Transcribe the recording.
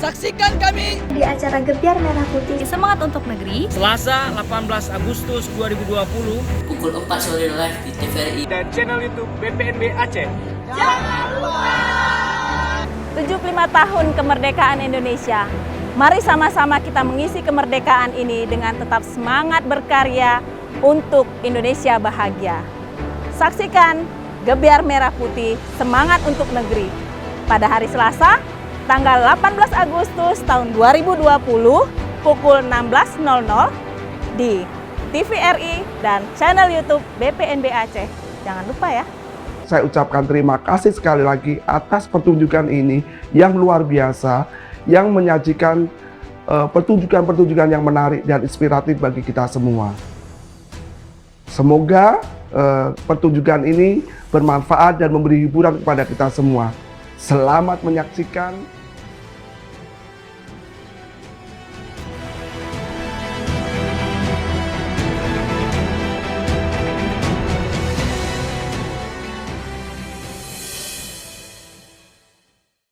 Saksikan kami di acara Gebyar Merah Putih Semangat untuk Negeri Selasa 18 Agustus 2020 pukul 4 sore live di TVRI dan channel YouTube BPNB Aceh. 75 tahun kemerdekaan Indonesia. Mari sama-sama kita mengisi kemerdekaan ini dengan tetap semangat berkarya untuk Indonesia bahagia. Saksikan Gebyar Merah Putih Semangat untuk Negeri pada hari Selasa tanggal 18 Agustus tahun 2020 pukul 16.00 di TVRI dan channel YouTube BPNB Aceh. Jangan lupa ya. Saya ucapkan terima kasih sekali lagi atas pertunjukan ini yang luar biasa, yang menyajikan pertunjukan-pertunjukan yang menarik dan inspiratif bagi kita semua. Semoga pertunjukan ini bermanfaat dan memberi hiburan kepada kita semua. Selamat menyaksikan.